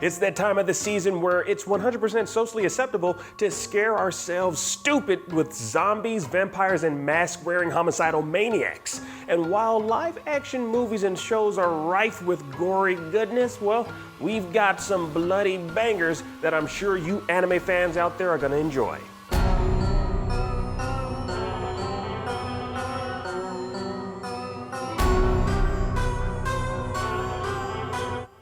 It's that time of the season where it's 100% socially acceptable to scare ourselves stupid with zombies, vampires, and mask-wearing homicidal maniacs. And while live-action movies and shows are rife with gory goodness, well, we've got some bloody bangers that I'm sure you anime fans out there are gonna enjoy.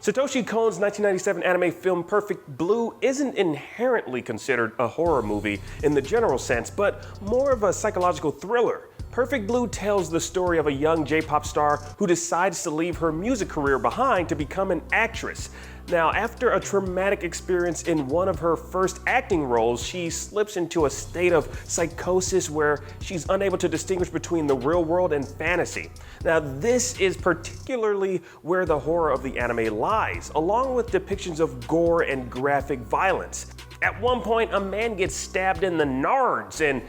Satoshi Kon's 1997 anime film Perfect Blue isn't inherently considered a horror movie in the general sense, but more of a psychological thriller. Perfect Blue tells the story of a young J-pop star who decides to leave her music career behind to become an actress. Now, after a traumatic experience in one of her first acting roles, she slips into a state of psychosis where she's unable to distinguish between the real world and fantasy. Now, this is particularly where the horror of the anime lies, along with depictions of gore and graphic violence. At one point, a man gets stabbed in the nards, and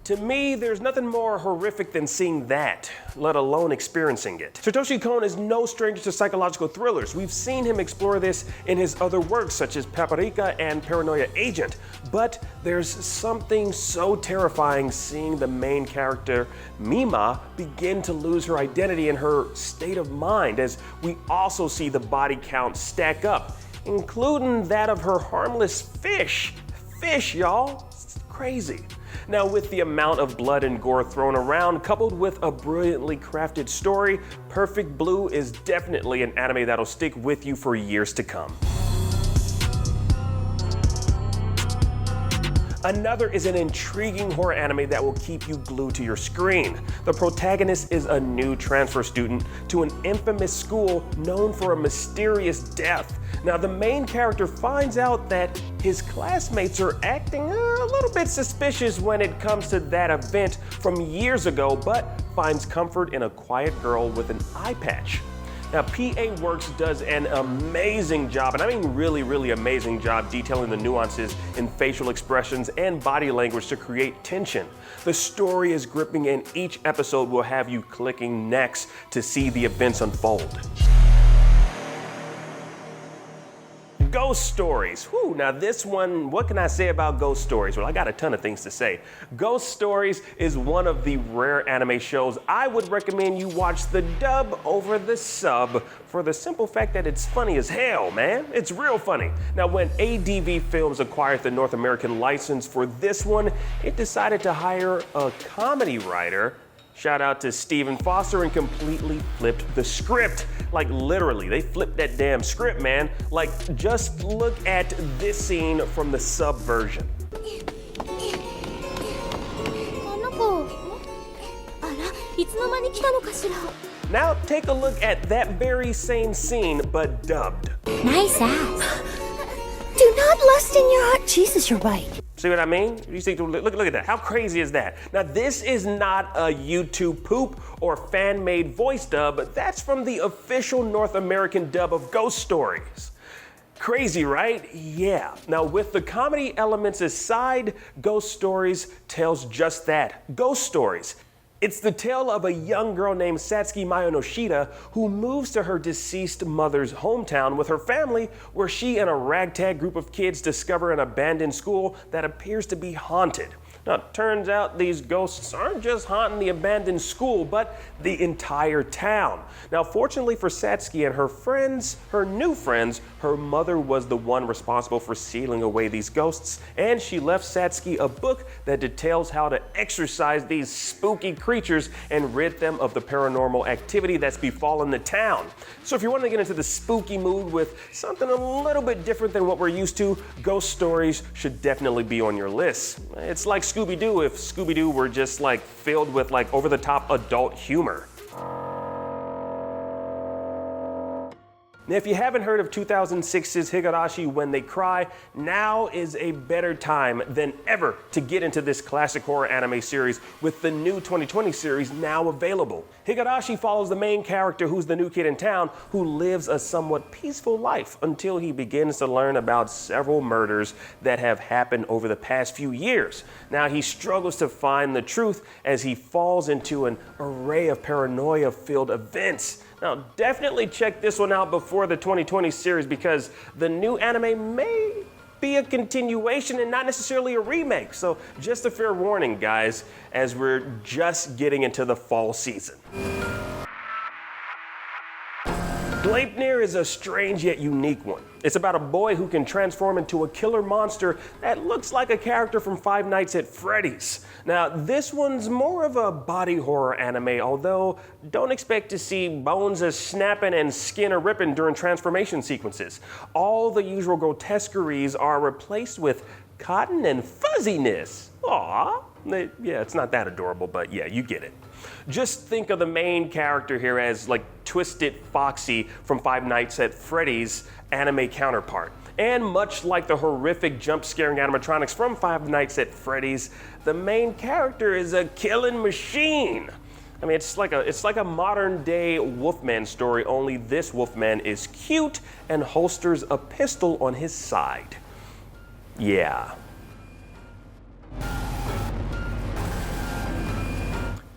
to me, there's nothing more horrific than seeing that, let alone experiencing it. Satoshi Kon is no stranger to psychological thrillers. We've seen him explore this in his other works such as Paprika and Paranoia Agent. But there's something so terrifying seeing the main character, Mima, begin to lose her identity and her state of mind as we also see the body count stack up, including that of her harmless fish. Fish, y'all. It's crazy. Now, with the amount of blood and gore thrown around, coupled with a brilliantly crafted story, Perfect Blue is definitely an anime that'll stick with you for years to come. Another is an intriguing horror anime that will keep you glued to your screen. The protagonist is a new transfer student to an infamous school known for a mysterious death. Now, the main character finds out that his classmates are acting a little bit suspicious when it comes to that event from years ago, but finds comfort in a quiet girl with an eye patch. Now, PA Works does an amazing job, and I mean really amazing job detailing the nuances in facial expressions and body language to create tension. The story is gripping, and each episode will have you clicking next to see the events unfold. Ghost Stories. Whew, now this one, what can I say about Ghost Stories? Well, I got a ton of things to say. Ghost Stories is one of the rare anime shows I would recommend you watch the dub over the sub for the simple fact that it's funny as hell, man. It's real funny. Now, when ADV Films acquired the North American license for this one, it decided to hire a comedy writer. Shout out to Stephen Foster, and completely flipped the script. Like literally, they flipped that damn script, man. Like, just look at this scene from the sub version. Now take a look at that very same scene, but dubbed. Nice ass. Do not lust in your heart. Jesus, you're right. See what I mean? You see, look at that. How crazy is that? Now, this is not a YouTube poop or fan-made voice dub, but that's from the official North American dub of Ghost Stories. Crazy, right? Yeah. Now, with the comedy elements aside, Ghost Stories tells just that. Ghost Stories. It's the tale of a young girl named Satsuki Mayonoshita who moves to her deceased mother's hometown with her family, where she and a ragtag group of kids discover an abandoned school that appears to be haunted. Now, it turns out these ghosts aren't just haunting the abandoned school, but the entire town. Now, fortunately for Satsuki and her friends, her new friends, her mother was the one responsible for sealing away these ghosts, and she left Satsuki a book that details how to exorcise these spooky creatures and rid them of the paranormal activity that's befallen the town. So if you want to get into the spooky mood with something a little bit different than what we're used to, Ghost Stories should definitely be on your list. It's like Scooby-Doo if Scooby-Doo were just like filled with like over-the-top adult humor. Now, if you haven't heard of 2006's Higurashi When They Cry, now is a better time than ever to get into this classic horror anime series with the new 2020 series now available. Higurashi follows the main character, who's the new kid in town, who lives a somewhat peaceful life until he begins to learn about several murders that have happened over the past few years. Now, he struggles to find the truth as he falls into an array of paranoia-filled events. Now, definitely check this one out before for the 2020 series because the new anime may be a continuation and not necessarily a remake. So just a fair warning, guys, as we're just getting into the fall season. Gleipnir is a strange yet unique one. It's about a boy who can transform into a killer monster that looks like a character from Five Nights at Freddy's. Now, this one's more of a body horror anime, although don't expect to see bones a snapping and skin a ripping during transformation sequences. All the usual grotesqueries are replaced with cotton and fuzziness. Aww. Yeah, it's not that adorable, but yeah, you get it. Just think of the main character here as like Twisted Foxy from Five Nights at Freddy's anime counterpart. And much like the horrific jump-scaring animatronics from Five Nights at Freddy's, the main character is a killing machine. I mean, it's like a modern-day Wolfman story, only this Wolfman is cute and holsters a pistol on his side. Yeah.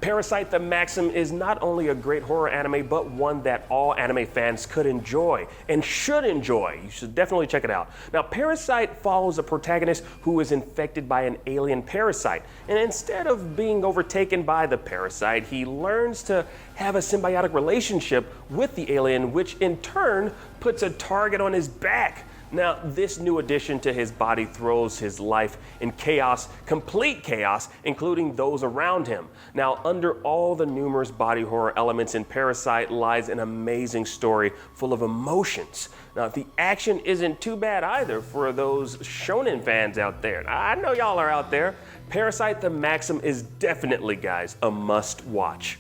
Parasite the Maxim is not only a great horror anime, but one that all anime fans could enjoy and should enjoy. You should definitely check it out. Now, Parasite follows a protagonist who is infected by an alien parasite, and instead of being overtaken by the parasite, he learns to have a symbiotic relationship with the alien, which in turn puts a target on his back. Now, this new addition to his body throws his life in chaos, complete chaos, including those around him. Now, under all the numerous body horror elements in Parasite lies an amazing story full of emotions. Now, the action isn't too bad either for those shonen fans out there. I know y'all are out there. Parasite the Maxim is definitely, guys, a must watch.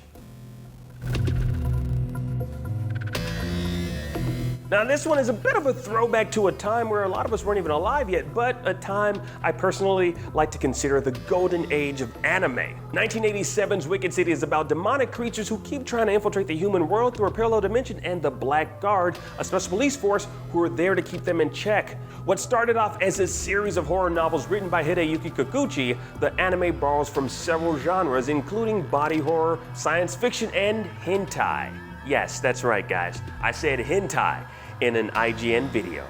Now, this one is a bit of a throwback to a time where a lot of us weren't even alive yet, but a time I personally like to consider the golden age of anime. 1987's Wicked City is about demonic creatures who keep trying to infiltrate the human world through a parallel dimension, and the Black Guard, a special police force who are there to keep them in check. What started off as a series of horror novels written by Hideyuki Kikuchi, the anime borrows from several genres, including body horror, science fiction, and hentai. Yes, that's right, guys. I said hentai in an IGN video.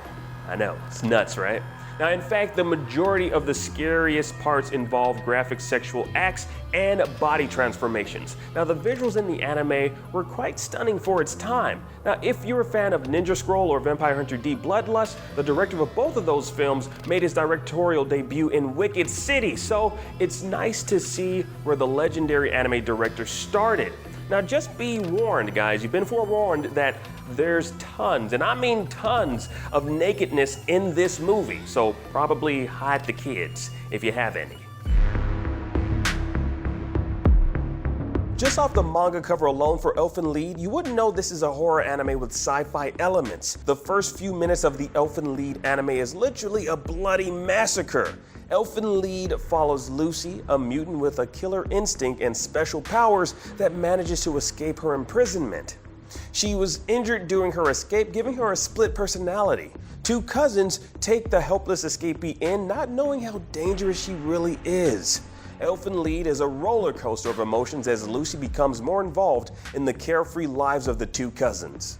I know, it's nuts, right? Now, in fact, the majority of the scariest parts involve graphic sexual acts and body transformations. Now, the visuals in the anime were quite stunning for its time. Now, if you're a fan of Ninja Scroll or Vampire Hunter D Bloodlust, the director of both of those films made his directorial debut in Wicked City, so it's nice to see where the legendary anime director started. Now, just be warned, guys, you've been forewarned that there's tons, and I mean tons, of nakedness in this movie, so probably hide the kids if you have any. Just off the manga cover alone for Elfen Lied, you wouldn't know this is a horror anime with sci-fi elements. The first few minutes of the Elfen Lied anime is literally a bloody massacre. Elfen Lied follows Lucy, a mutant with a killer instinct and special powers that manages to escape her imprisonment. She was injured during her escape, giving her a split personality. Two cousins take the helpless escapee in, not knowing how dangerous she really is. Elfen Lied is a roller coaster of emotions as Lucy becomes more involved in the carefree lives of the two cousins.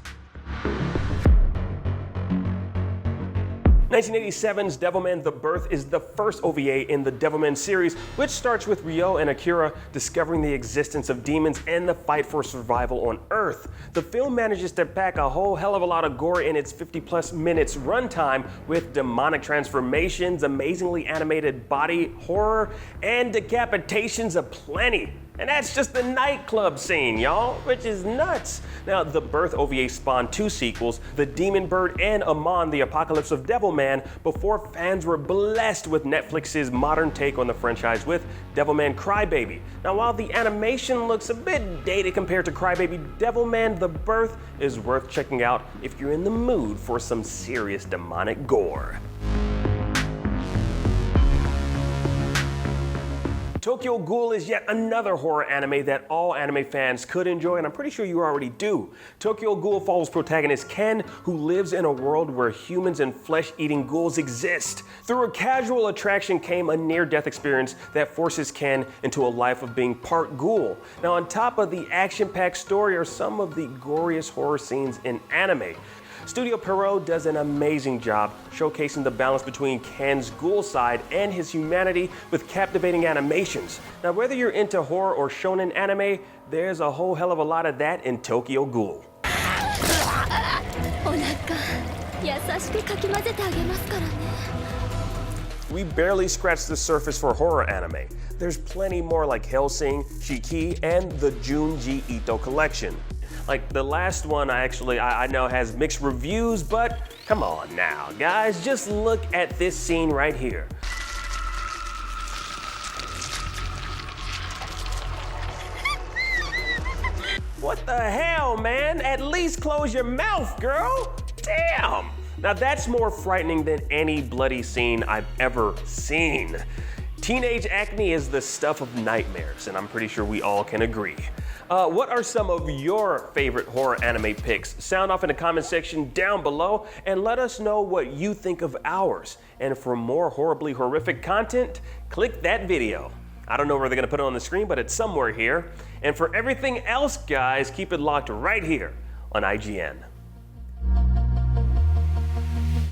1987's Devilman The Birth is the first OVA in the Devilman series, which starts with Ryo and Akira discovering the existence of demons and the fight for survival on Earth. The film manages to pack a whole hell of a lot of gore in its 50+ minutes runtime with demonic transformations, amazingly animated body horror, and decapitations aplenty. And that's just the nightclub scene, y'all, which is nuts. Now, The Birth OVA spawned two sequels, The Demon Bird and Amon, The Apocalypse of Devilman, before fans were blessed with Netflix's modern take on the franchise with Devilman Crybaby. Now, while the animation looks a bit dated compared to Crybaby, Devilman The Birth is worth checking out if you're in the mood for some serious demonic gore. Tokyo Ghoul is yet another horror anime that all anime fans could enjoy, and I'm pretty sure you already do. Tokyo Ghoul follows protagonist Ken, who lives in a world where humans and flesh-eating ghouls exist. Through a casual attraction came a near-death experience that forces Ken into a life of being part ghoul. Now, on top of the action-packed story are some of the goriest horror scenes in anime. Studio Pierrot does an amazing job showcasing the balance between Ken's ghoul side and his humanity with captivating animations. Now, whether you're into horror or shonen anime, there's a whole hell of a lot of that in Tokyo Ghoul. We barely scratched the surface for horror anime. There's plenty more like Hellsing, Shiki, and the Junji Ito collection. Like the last one I know has mixed reviews, but come on now, guys, just look at this scene right here. What the hell, man? At least close your mouth, girl. Damn. Now that's more frightening than any bloody scene I've ever seen. Teenage acne is the stuff of nightmares, and I'm pretty sure we all can agree. What are some of your favorite horror anime picks? Sound off in the comment section down below and let us know what you think of ours. And for more horribly horrific content, click that video. I don't know where they're gonna put it on the screen, but it's somewhere here. And for everything else, guys, keep it locked right here on IGN.